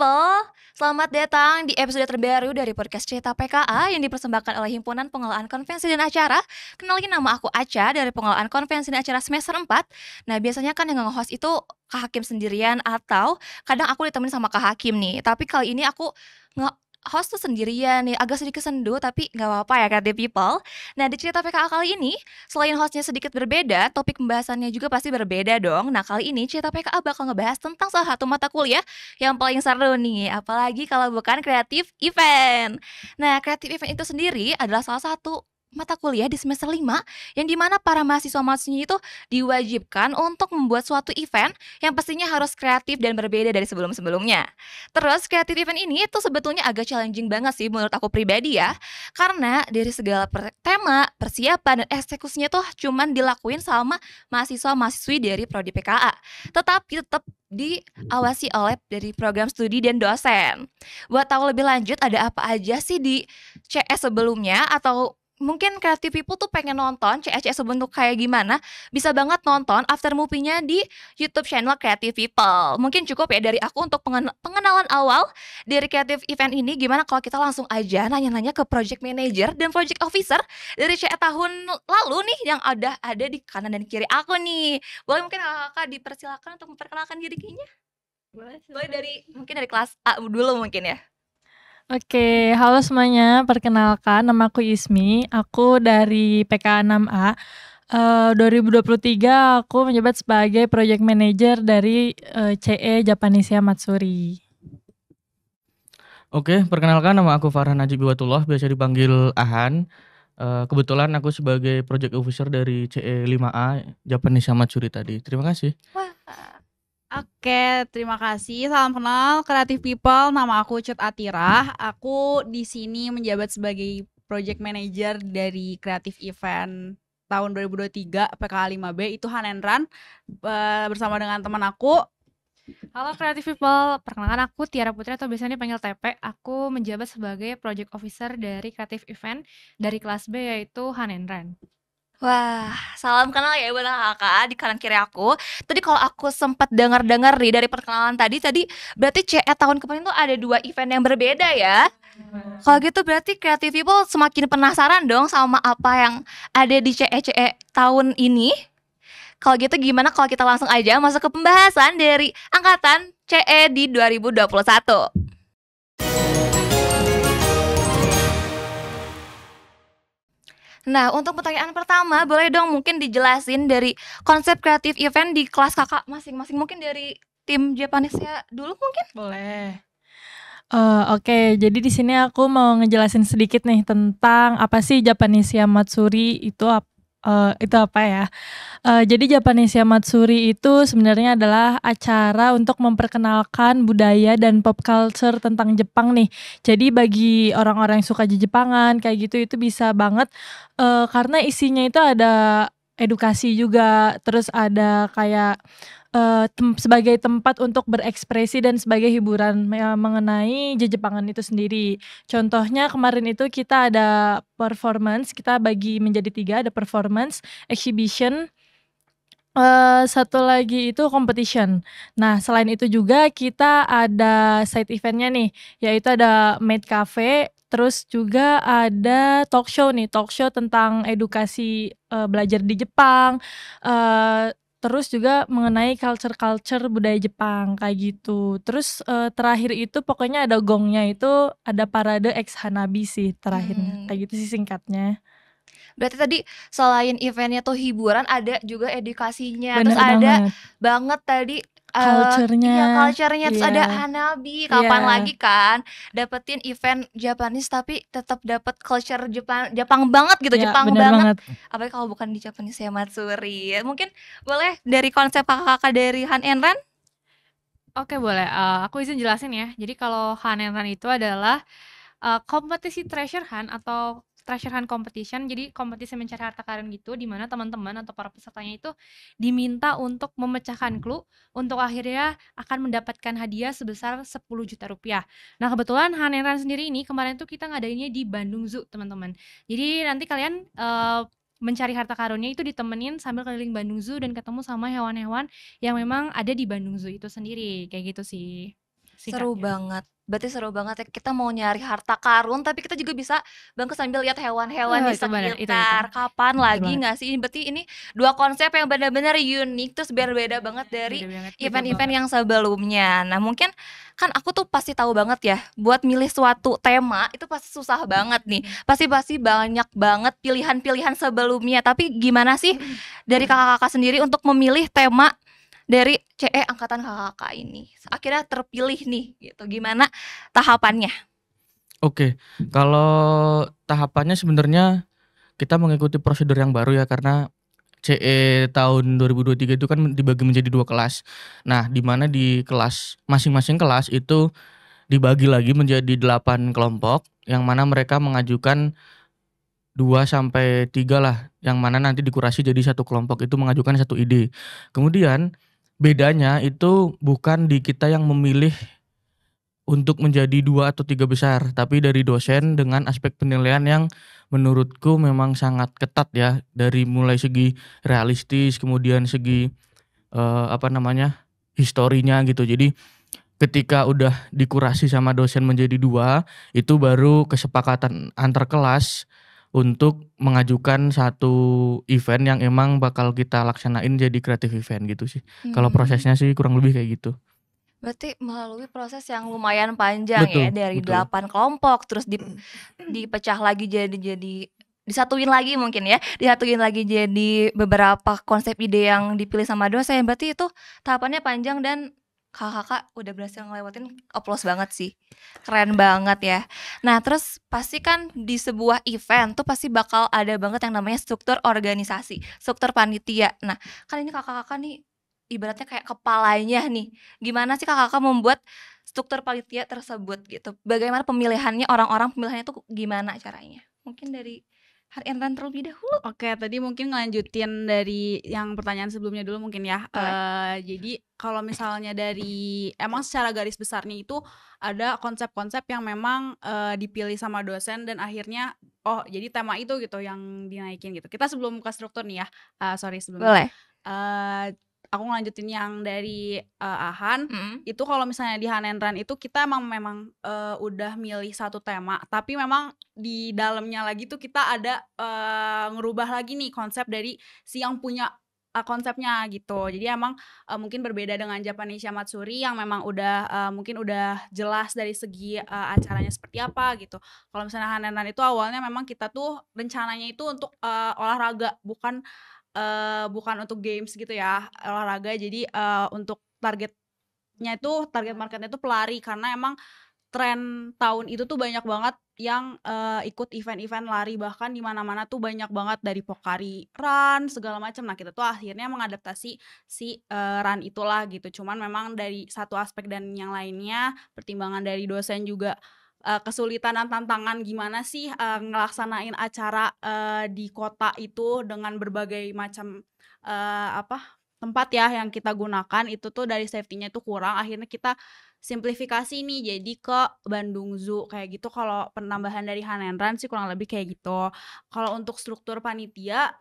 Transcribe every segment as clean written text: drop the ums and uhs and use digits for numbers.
people, selamat datang di episode terbaru dari podcast Cerita PKA yang dipersembahkan oleh Himpunan Pengelolaan Konvensi dan Acara. Kenalin, nama aku Aca dari Pengelolaan Konvensi dan Acara semester 4. Nah, biasanya kan yang nge-host itu Kak Hakim sendirian atau kadang aku ditemenin sama Kak Hakim nih. Tapi kali ini aku host tuh sendirian nih, agak sedikit sendu tapi nggak apa-apa ya Creative People. Nah, di Cerita PKA kali ini, selain hostnya sedikit berbeda, topik pembahasannya juga pasti berbeda dong. Nah, kali ini Cerita PKA bakal ngebahas tentang salah satu mata kuliah yang paling seru nih, apalagi kalau bukan Creative Event. Nah, Creative Event itu sendiri adalah salah satu mata kuliah di semester 5 yang dimana para mahasiswa-mahasiswa itu diwajibkan untuk membuat suatu event yang pastinya harus kreatif dan berbeda dari sebelum-sebelumnya. Terus creative event ini tuh sebetulnya agak challenging banget sih menurut aku pribadi ya. Karena dari segala tema, persiapan, dan eksekusinya tuh cuman dilakuin sama mahasiswa-mahasiswi dari Prodi PKA. Tetapi tetap diawasi oleh dari program studi dan dosen. Buat tahu lebih lanjut ada apa aja sih di CS sebelumnya atau mungkin Creative People tuh pengen nonton CS sebentuk kayak gimana, bisa banget nonton after movie-nya di YouTube channel Creative People. Mungkin cukup ya dari aku untuk pengenalan awal dari Creative Event ini. Gimana kalau kita langsung aja nanya-nanya ke Project Manager dan Project Officer dari CS tahun lalu nih yang ada di kanan dan kiri aku nih. Boleh mungkin kakak dipersilakan untuk memperkenalkan dirinya? Boleh mungkin dari kelas A dulu mungkin ya. Oke, halo semuanya. Perkenalkan, nama aku Ismi. Aku dari PKA 6A. 2023 aku menjabat sebagai Project Manager dari CE Japanisia Matsuri. Oke, perkenalkan, nama aku Farhan Najib Biwatullah, biasa dipanggil Ahan. Kebetulan aku sebagai Project Officer dari CE 5A Japanisia Matsuri tadi. Terima kasih. Oke, terima kasih. Salam kenal Creative People. Nama aku Cut Atirah. Aku di sini menjabat sebagai Project Manager dari Creative Event tahun 2023 PKA 5B, itu Hanenran, bersama dengan teman aku. Halo Creative People, perkenalkan aku Tiara Putri atau biasanya dipanggil TP. Aku menjabat sebagai Project Officer dari Creative Event dari kelas B, yaitu Hanenran. Wah, salam kenal ya buat kakak di kanan kiri aku. Tadi kalau aku sempat dengar-dengar nih dari perkenalan tadi berarti CE tahun kemarin tuh ada 2 event yang berbeda ya. Kalau gitu berarti Creative People semakin penasaran dong sama apa yang ada di CE tahun ini. Kalau gitu gimana kalau kita langsung aja masuk ke pembahasan dari angkatan CE di 2021. Nah, untuk pertanyaan pertama, boleh dong mungkin dijelasin dari konsep creative event di kelas kakak masing-masing. Mungkin dari tim Japanese dulu mungkin? Boleh. Oke, jadi di sini aku mau ngejelasin sedikit nih tentang apa sih Japanisia Matsuri itu apa ya? Jadi Japanisia Matsuri itu sebenarnya adalah acara untuk memperkenalkan budaya dan pop culture tentang Jepang nih. Jadi bagi orang-orang yang suka Jepangan kayak gitu itu bisa banget, karena isinya itu ada edukasi juga, terus ada kayak sebagai tempat untuk berekspresi dan sebagai hiburan mengenai Jepangan itu sendiri. Contohnya kemarin itu kita ada performance, kita bagi menjadi 3, ada performance, exhibition, satu lagi itu competition. Nah, selain itu juga kita ada side event-nya nih, yaitu ada Maid Cafe, terus juga ada talk show nih, talk show tentang edukasi belajar di Jepang, terus juga mengenai culture budaya Jepang kayak gitu. Terus terakhir itu pokoknya ada gongnya, itu ada parade ex Hanabi sih terakhirnya. Kayak gitu sih singkatnya. Berarti tadi selain eventnya tuh hiburan, ada juga edukasinya. Bener terus ada banget tadi culture-nya. Iya, culture-nya. Terus ada Hanabi. Kapan lagi kan dapetin event Japanese tapi tetap dapet culture Jepang banget gitu. Jepang banget. Apalagi kalau bukan di Japanisia Matsuri. Mungkin boleh dari konsep kakak-kakak dari Hanenran? Oke, boleh. Aku izin jelasin ya. Jadi kalau Hanenran itu adalah kompetisi treasure hunt atau treasure hunt competition. Jadi kompetisi mencari harta karun gitu, di mana teman-teman atau para pesertanya itu diminta untuk memecahkan clue untuk akhirnya akan mendapatkan hadiah sebesar 10 juta rupiah. Nah, kebetulan Hanenran sendiri ini kemarin tuh kita ngadainnya di Bandung Zoo, teman-teman. Jadi nanti kalian mencari harta karunnya itu ditemenin sambil keliling Bandung Zoo dan ketemu sama hewan-hewan yang memang ada di Bandung Zoo itu sendiri. Kayak gitu sih. Seru singkatnya. banget. Berarti seru banget ya, kita mau nyari harta karun tapi kita juga bisa bangkit sambil lihat hewan-hewan di Itu benar, itu. sekitar. Kapan Betul lagi banget. nggak sih? Berarti ini 2 konsep yang benar-benar unik terus berbeda banget dari Beda banget. event-event yang sebelumnya. Nah, mungkin kan aku tuh pasti tahu banget ya, buat milih suatu tema itu pasti susah banget nih. Pasti banyak banget pilihan-pilihan sebelumnya. Tapi gimana sih dari kakak-kakak sendiri untuk memilih tema dari CE angkatan kakak ini? Akhirnya terpilih nih gitu. Gimana tahapannya? Oke, kalau tahapannya sebenarnya kita mengikuti prosedur yang baru ya, karena CE tahun 2023 itu kan dibagi menjadi 2 kelas. Nah, di mana di kelas masing-masing kelas itu dibagi lagi menjadi 8 kelompok, yang mana mereka mengajukan 2 sampai 3 lah, yang mana nanti dikurasi jadi satu kelompok itu mengajukan satu ide. Kemudian bedanya itu bukan di kita yang memilih untuk menjadi 2 atau 3 besar, tapi dari dosen dengan aspek penilaian yang menurutku memang sangat ketat ya, dari mulai segi realistis, kemudian segi historinya gitu. Jadi ketika udah dikurasi sama dosen menjadi 2, itu baru kesepakatan antar kelas untuk mengajukan satu event yang emang bakal kita laksanain jadi creative event gitu sih. Kalau prosesnya sih kurang lebih kayak gitu. Berarti melalui proses yang lumayan panjang ya, Betul, dari betul. 8 kelompok terus dipecah lagi jadi disatuin lagi mungkin ya, disatuin lagi jadi beberapa konsep ide yang dipilih sama dosen. Berarti itu tahapannya panjang dan kakak udah berhasil ngelewatin, applause banget sih. Keren banget ya. Nah, terus pasti kan di sebuah event tuh pasti bakal ada banget yang namanya struktur organisasi, struktur panitia. Nah, kan ini kakak-kakak nih ibaratnya kayak kepalanya nih. Gimana sih kakak membuat struktur panitia tersebut gitu? Bagaimana pemilihannya, orang-orang pemilihannya tuh gimana caranya? Mungkin dari Harendran terlebih dahulu. Oke, tadi mungkin ngelanjutin dari yang pertanyaan sebelumnya dulu mungkin ya. Jadi kalau misalnya dari emang secara garis besarnya itu ada konsep-konsep yang memang dipilih sama dosen dan akhirnya jadi tema itu gitu yang dinaikin gitu. Kita sebelum ke struktur nih ya. Sebelumnya. Boleh. Aku ngelanjutin yang dari Ahan. Itu kalau misalnya di Hanenran itu kita memang udah milih satu tema, tapi memang di dalamnya lagi tuh kita ada ngerubah lagi nih konsep dari si yang punya konsepnya gitu. Jadi emang mungkin berbeda dengan Japanisha Matsuri yang memang udah mungkin udah jelas dari segi acaranya seperti apa gitu. Kalau misalnya Hanenran itu awalnya memang kita tuh rencananya itu untuk olahraga, bukan untuk games gitu ya, olahraga. Jadi untuk target marketnya itu pelari, karena emang tren tahun itu tuh banyak banget yang ikut event-event lari, bahkan di mana-mana tuh banyak banget dari Pocari Run segala macam. Nah, kita tuh akhirnya mengadaptasi si run itulah gitu. Cuman memang dari satu aspek dan yang lainnya pertimbangan dari dosen juga kesulitan dan tantangan gimana sih ngelaksanain acara di kota itu dengan berbagai macam tempat ya yang kita gunakan, itu tuh dari safety-nya itu kurang. Akhirnya kita simplifikasi nih jadi ke Bandung Zoo kayak gitu. Kalau penambahan dari Hanenran sih kurang lebih kayak gitu. Kalau untuk struktur panitia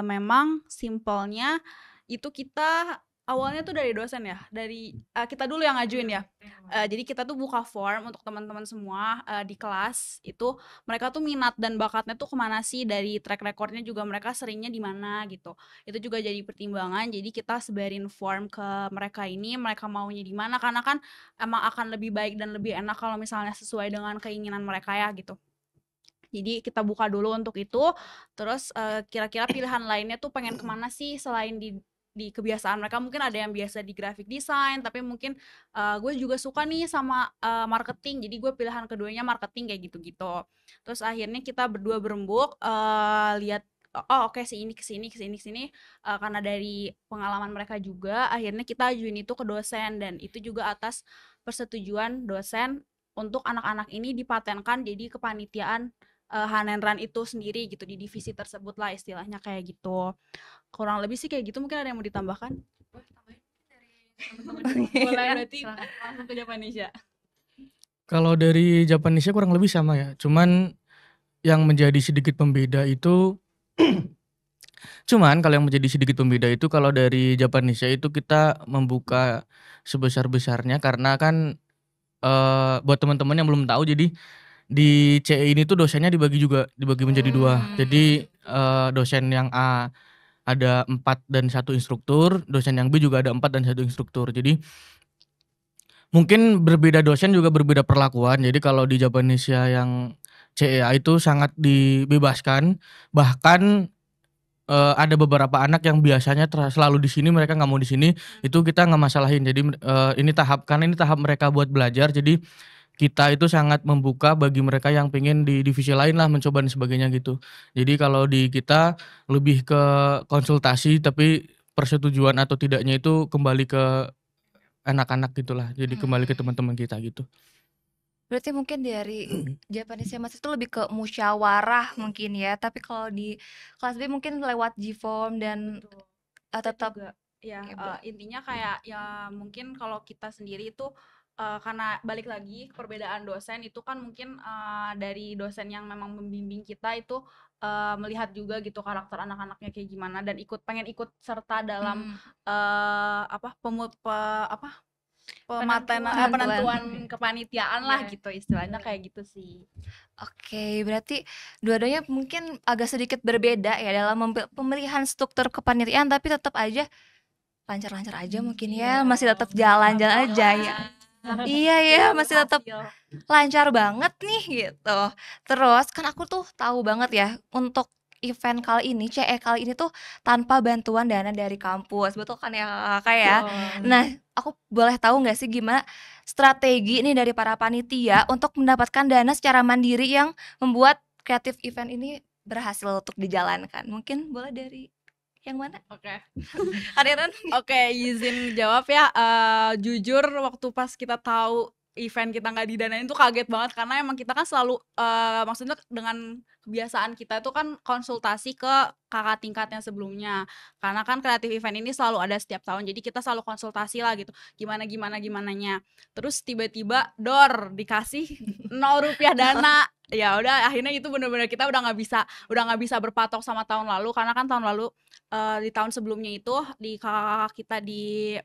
memang simpelnya itu kita awalnya tuh dari dosen ya, dari kita dulu yang ngajuin ya. Jadi kita tuh buka form untuk teman-teman semua di kelas itu, mereka tuh minat dan bakatnya tuh kemana sih, dari track recordnya juga mereka seringnya di mana gitu. Itu juga jadi pertimbangan. Jadi kita sebarin form ke mereka ini, mereka maunya di mana, karena kan emang akan lebih baik dan lebih enak kalau misalnya sesuai dengan keinginan mereka ya gitu. Jadi kita buka dulu untuk itu. Terus kira-kira pilihan lainnya tuh pengen kemana sih selain di kebiasaan mereka. Mungkin ada yang biasa di graphic design, tapi mungkin gue juga suka nih sama marketing, jadi gue pilihan keduanya marketing kayak gitu-gitu. Terus akhirnya kita berdua berembuk lihat oke, si ini kesini karena dari pengalaman mereka juga akhirnya kita ajuin itu ke dosen, dan itu juga atas persetujuan dosen untuk anak-anak ini dipatenkan jadi kepanitiaan Hanenran itu sendiri gitu, di divisi tersebut lah istilahnya kayak gitu. Kurang lebih sih kayak gitu. Mungkin ada yang mau ditambahkan? Boleh, berarti langsung ke Japanisha. Kalau dari Japanisha kurang lebih sama ya, cuman yang menjadi sedikit pembeda itu kalau dari Japanisha itu kita membuka sebesar-besarnya, karena kan buat teman-teman yang belum tahu, jadi di CE ini tuh dosennya dibagi menjadi 2. Jadi dosen yang A ada 4 dan 1 instruktur, dosen yang B juga ada 4 dan 1 instruktur. Jadi mungkin berbeda dosen juga berbeda perlakuan. Jadi kalau di Japanesia yang CEA itu sangat dibebaskan, bahkan ada beberapa anak yang biasanya selalu di sini, mereka nggak mau di sini, itu kita nggak masalahin. Jadi karena ini tahap mereka buat belajar, jadi kita itu sangat membuka bagi mereka yang pengen di divisi lain lah, mencoba dan sebagainya gitu. Jadi kalau di kita lebih ke konsultasi, tapi persetujuan atau tidaknya itu kembali ke anak-anak gitulah. Jadi kembali ke teman-teman kita gitu. Berarti mungkin dari Japanese Mas itu lebih ke musyawarah mungkin ya. Tapi kalau di kelas B mungkin lewat G-form dan tetap juga ya Oke, intinya kayak ya mungkin kalau kita sendiri itu karena balik lagi perbedaan dosen itu kan mungkin dari dosen yang memang membimbing kita itu melihat juga gitu karakter anak-anaknya kayak gimana dan pengen ikut serta dalam penentuan kepanitiaan lah gitu istilahnya kayak gitu sih. Oke, berarti dua-duanya mungkin agak sedikit berbeda ya dalam pemilihan struktur kepanitiaan, tapi tetap aja lancar-lancar aja mungkin ya, masih tetap jalan-jalan aja ya. Iya ya, masih tetap lancar banget nih gitu. Terus kan aku tuh tahu banget ya untuk event kali ini, CE kali ini tuh tanpa bantuan dana dari kampus. Betul kan ya Kakak ya? Nah, aku boleh tahu nggak sih gimana strategi nih dari para panitia untuk mendapatkan dana secara mandiri yang membuat kreatif event ini berhasil untuk dijalankan? Mungkin boleh dari yang mana? Oke. Ariran? Oke, izin jawab ya. Jujur waktu pas kita tahu event kita nggak didanain tuh kaget banget karena emang kita kan selalu maksudnya dengan kebiasaan kita tuh kan konsultasi ke kakak tingkat yang sebelumnya karena kan kreatif event ini selalu ada setiap tahun jadi kita selalu konsultasi lah gitu gimananya terus tiba-tiba dikasih 0 rupiah dana ya udah akhirnya itu bener-bener kita udah nggak bisa berpatok sama tahun lalu karena kan tahun lalu di tahun sebelumnya itu di kakak kita di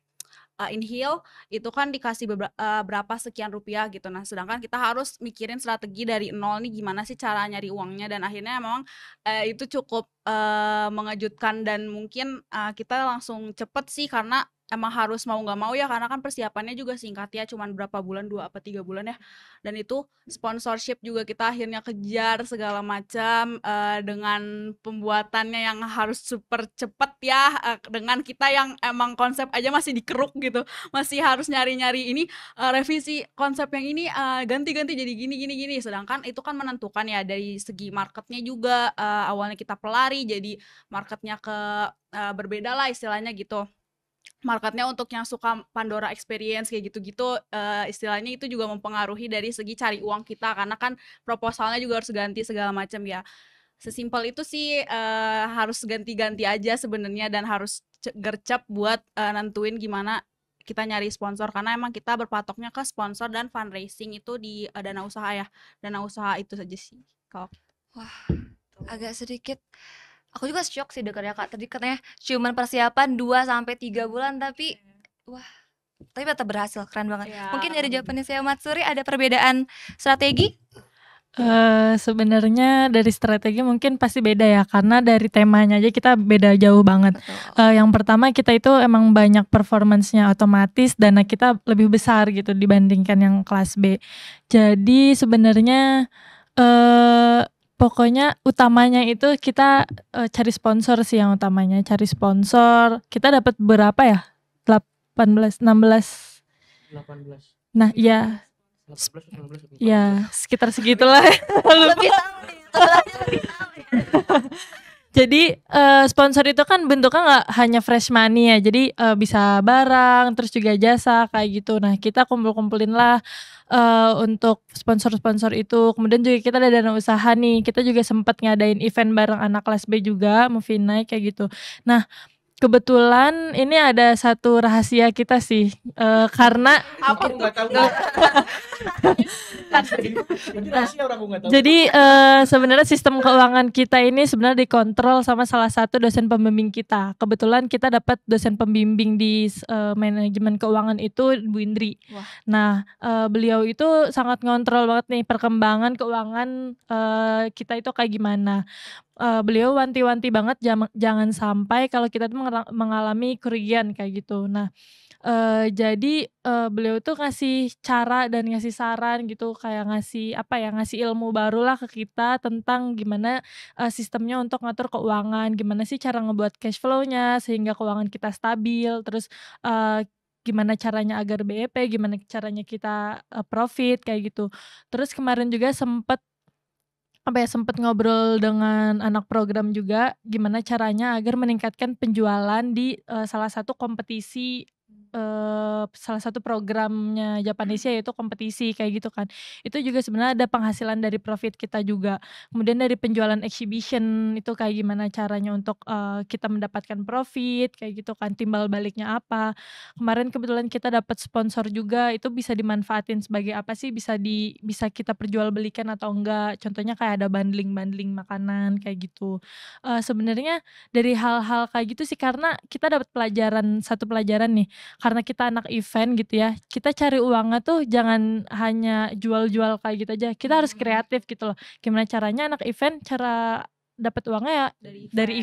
Inhale itu kan dikasih berapa sekian rupiah gitu. Nah, sedangkan kita harus mikirin strategi dari nol nih gimana sih cara nyari uangnya dan akhirnya memang itu cukup mengejutkan dan mungkin kita langsung cepet sih karena emang harus mau nggak mau ya karena kan persiapannya juga singkat ya cuman berapa bulan 2 apa 3 bulan ya dan itu sponsorship juga kita akhirnya kejar segala macam dengan pembuatannya yang harus super cepet ya dengan kita yang emang konsep aja masih dikeruk gitu masih harus nyari-nyari ini revisi konsep yang ini ganti-ganti jadi gini sedangkan itu kan menentukan ya dari segi marketnya juga awalnya kita pelari jadi marketnya berbeda lah istilahnya gitu marketnya untuk yang suka Pandora Experience kayak gitu-gitu istilahnya itu juga mempengaruhi dari segi cari uang kita karena kan proposalnya juga harus ganti segala macam ya sesimpel itu sih harus ganti-ganti aja sebenarnya dan harus gercep buat nentuin gimana kita nyari sponsor karena emang kita berpatoknya ke sponsor dan fundraising itu di dana usaha ya dana usaha itu saja sih kalau Wah, agak sedikit aku juga shock sih dengarnya Kak. Tadi katanya cuman persiapan 2-3 bulan tapi tetap berhasil, keren banget. Ya. Mungkin dari Japanese Matsuri ada perbedaan strategi? Sebenarnya dari strategi mungkin pasti beda ya karena dari temanya aja kita beda jauh banget. Yang pertama kita itu emang banyak performance-nya otomatis dana kita lebih besar gitu dibandingkan yang kelas B. Jadi sebenarnya pokoknya utamanya itu kita cari sponsor sih yang utamanya cari sponsor. Kita dapat berapa ya? 18. Nah, iya. Ya, sekitar segitulah. Lebih Jadi sponsor itu kan bentuknya nggak hanya fresh money ya, jadi bisa barang, terus juga jasa kayak gitu. Nah kita kumpulin lah untuk sponsor-sponsor itu. Kemudian juga kita ada dana usaha nih, kita juga sempat ngadain event bareng anak kelas B juga, Movie Night kayak gitu. Nah kebetulan ini ada satu rahasia kita sih, karena Aku nggak tahu. jadi sebenarnya sistem keuangan kita ini sebenarnya dikontrol sama salah satu dosen pembimbing kita. Kebetulan kita dapat dosen pembimbing di manajemen keuangan itu Bu Indri. Wah. Nah, beliau itu sangat ngontrol banget nih perkembangan keuangan kita itu kayak gimana. Beliau wanti-wanti banget jangan sampai kalau kita tuh mengalami kerugian kayak gitu. Nah, jadi beliau tuh ngasih cara dan ngasih saran gitu, kayak ngasih ilmu barulah ke kita tentang gimana sistemnya untuk ngatur keuangan, gimana sih cara ngebuat cash flow-nya sehingga keuangan kita stabil, terus gimana caranya agar BEP, gimana caranya kita profit kayak gitu. Terus kemarin juga sempet ngobrol dengan anak program juga, gimana caranya agar meningkatkan penjualan di salah satu kompetisi, salah satu programnya Japanesia yaitu kompetisi kayak gitu kan. Itu juga sebenarnya ada penghasilan dari profit kita juga. Kemudian dari penjualan exhibition itu kayak gimana caranya untuk kita mendapatkan profit kayak gitu kan, timbal baliknya apa. Kemarin kebetulan kita dapat sponsor juga, itu bisa dimanfaatin sebagai apa sih, bisa kita perjualbelikan atau enggak. Contohnya kayak ada bundling makanan kayak gitu. Sebenarnya dari hal-hal kayak gitu sih, karena kita dapat satu pelajaran nih, karena kita anak event gitu ya, kita cari uangnya tuh jangan hanya jual-jual kayak gitu aja, kita harus kreatif gitu loh. Gimana caranya anak event cara dapat uangnya ya dari